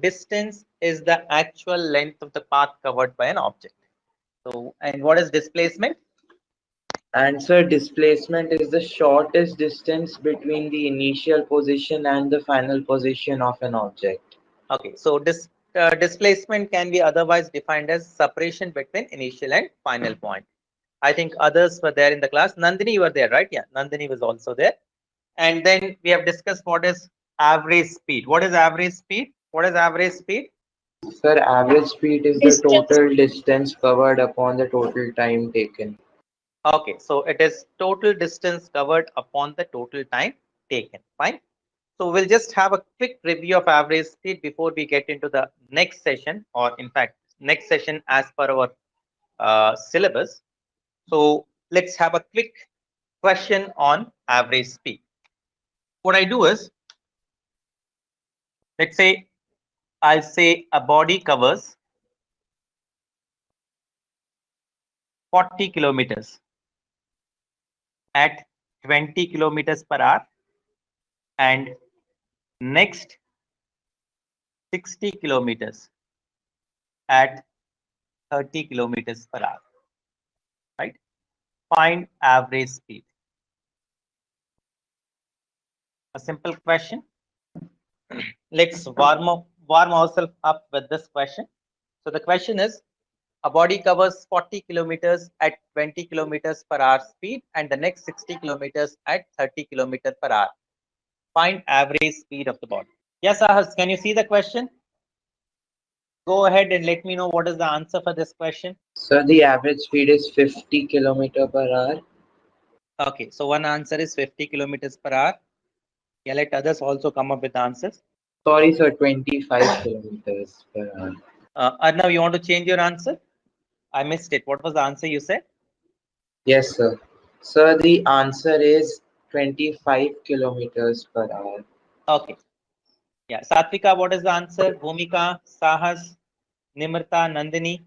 distance is the actual length of the path covered by an object. So, and what is displacement? Answer: displacement is the shortest distance between the initial position and the final position of an object. Okay, so displacement can be otherwise defined as separation between initial and final point. I think others were there in the class. Nandini, you were there, right? Yeah, Nandini was also there. And then we have discussed what is average speed. What is average speed? What is average speed? Sir, average speed is the total distance covered upon the total time taken. Okay, so it is total distance covered upon the total time taken. Fine. So we'll just have a quick review of average speed before we get into the next session, or in fact, next session as per our syllabus. So let's have a quick question on average speed. What I do is, let's say I'll say a body covers 40 kilometers at 20 kilometers per hour, and next 60 kilometers at 30 kilometers per hour, right? Find average speed. A simple question. Let's warm ourselves up with this question. So the question is, a body covers 40 kilometers at 20 kilometers per hour speed and the next 60 kilometers at 30 kilometers per hour. Find average speed of the body. Yes, Ahas, can you see the question? Go ahead and let me know what is the answer for this question. Sir, the average speed is 50 kilometer per hour. Okay, so one answer is 50 kilometers per hour. Yeah, let others also come up with answers. Sorry, sir, 25 kilometers per hour. Arnav, you want to change your answer? I missed it. What was the answer you said? Yes, sir. Sir, the answer is 25 kilometers per hour. Okay. Yeah, Satvika, what is the answer? Bhumika, Sahas, Nimrata, Nandini.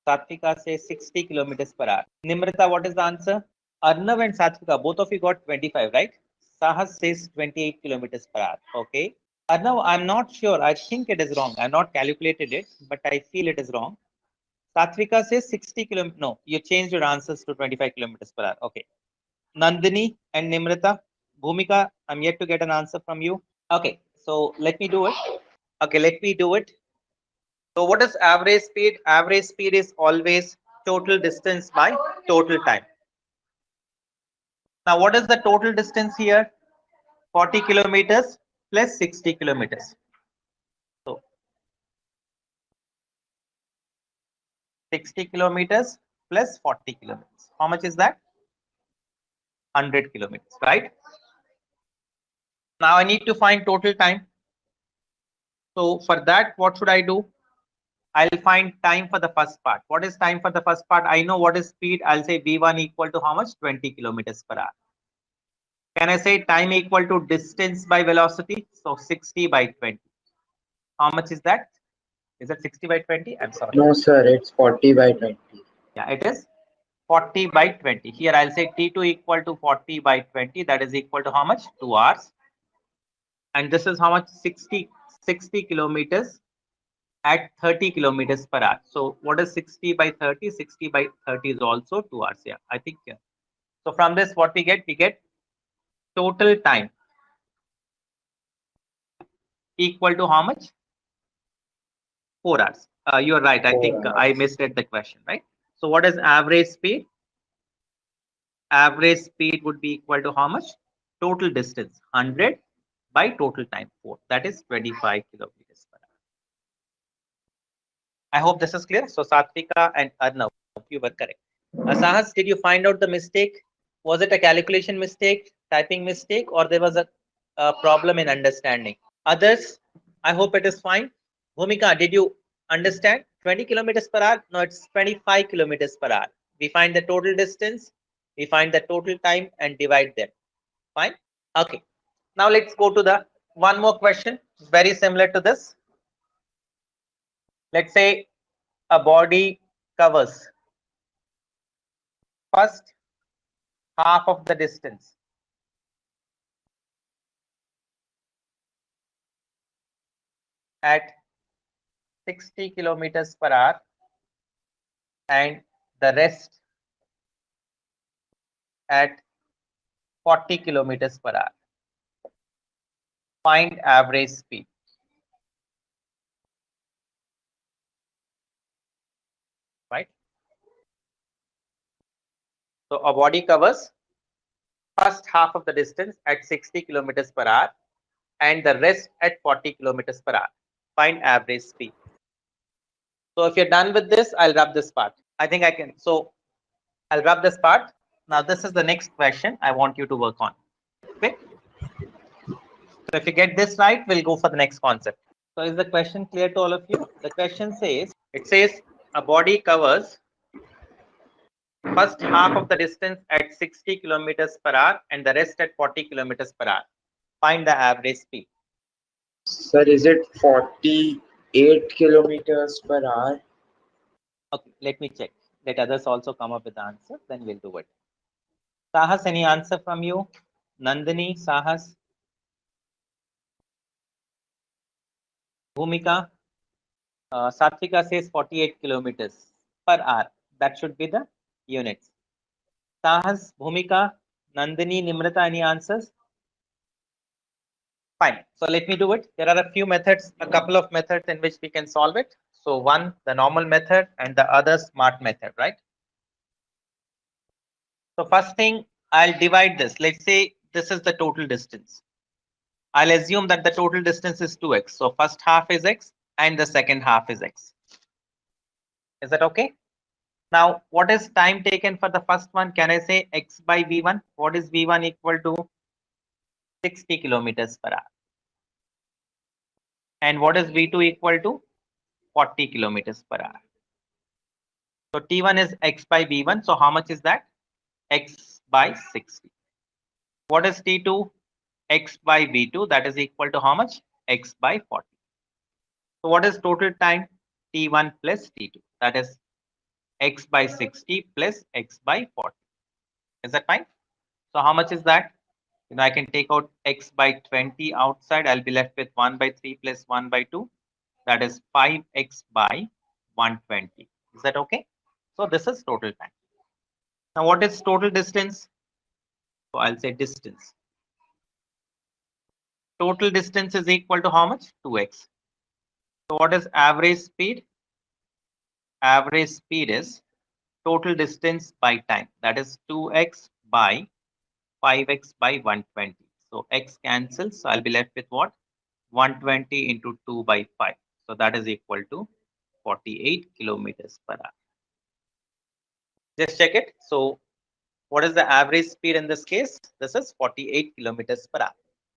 Satvika says 60 kilometers per hour. Nimrata, what is the answer? Arnav and Satvika, both of you got 25, right? Sahas says 28 kilometers per hour. Okay. Arnav, I'm not sure. I think it is wrong. I've not calculated it, but I feel it is wrong. Satvika says 60 kilometers. No, you changed your answers to 25 kilometers per hour. Okay. Nandini and Nimrata. Bhumika, I'm yet to get an answer from you. Okay, so let me do it. Okay, let me do it. So what is average speed? Average speed is always total distance by total time. Now, what is the total distance here? 40 kilometers plus 60 kilometers. So 60 kilometers plus 40 kilometers. How much is that? 100 kilometers, right? Now I need to find total time. So for that, what should I do? I'll find time for the first part. What is time for the first part? I know what is speed. I'll say V1 equal to how much? 20 kilometers per hour. Can I say time equal to distance by velocity? So 60 by 20. How much is that? Is it 60 by 20? I'm sorry. No, sir, it's 40 by 20. Yeah, it is 40 by 20. Here I'll say T2 equal to 40 by 20. That is equal to how much? 2 hours. And this is how much? 60 kilometers at 30 kilometers per hour. So what is 60 by 30? 60 by 30 is also 2 hours. Yeah, I think. Yeah. So from this, what we get? We get total time equal to how much? 4 hours. You're right. I think I misread the question, right? So what is average speed? Average speed would be equal to how much? Total distance 100 by total time 4. That is 25 kilometers per hour. I hope this is clear. So Satvika and Arnav, you were correct. Sahas, did you find out the mistake? Was it a calculation mistake, typing mistake, or there was a problem in understanding? Others, I hope it is fine. Bhumika, did you understand? 20 kilometers per hour? No, it's 25 kilometers per hour. We find the total distance, we find the total time and divide them. Fine. Okay. Now let's go to the one more question, very similar to this. Let's say a body covers first half of the distance at 60 kilometers per hour and the rest at 40 kilometers per hour. Find average speed. Right? So a body covers first half of the distance at 60 kilometers per hour and the rest at 40 kilometers per hour. Find average speed. So if you're done with this, I'll wrap this part. I think I can. So I'll wrap this part. Now this is the next question I want you to work on. Okay. So if you get this right, we'll go for the next concept. So is the question clear to all of you? The question says, it says a body covers first half of the distance at 60 kilometers per hour and the rest at 40 kilometers per hour. Find the average speed. Sir, is it 48 kilometers per hour? Okay, let me check. Let others also come up with the answer, then we'll do it. Sahas, any answer from you? Nandini, Sahas? Bhumika? Satvika says 48 kilometers per hour. That should be the units. Sahas, Bhumika, Nandini, Nimrata, any answers? Fine. So let me do it. There are a few methods, a couple of methods in which we can solve it. So one, the normal method, and the other smart method, right? So first thing, I'll divide this. Let's say this is the total distance. I'll assume that the total distance is 2x. So first half is x and the second half is x. Is that okay? Now, what is time taken for the first one? Can I say x by v1? What is v1 equal to? 60 kilometers per hour. And what is v2 equal to? 40 kilometers per hour. So t1 is x by v1. So how much is that? X by 60. What is t2? X by v2. That is equal to how much? X by 40. So what is total time? T1 plus T2. That is x by 60 plus x by 40. Is that fine? So how much is that? You know, I can take out x by 20 outside. I'll be left with 1 by 3 plus 1 by 2. That is 5x by 120. Is that okay? So this is total time. Now what is total distance? So I'll say distance. Total distance is equal to how much? 2x. So what is average speed? Average speed is total distance by time. That is 2x by 5x by 120. So x cancels. So I'll be left with what? 120 into 2 by 5. So that is equal to 48 kilometers per hour. Just check it. So what is the average speed in this case? This is 48 kilometers per hour.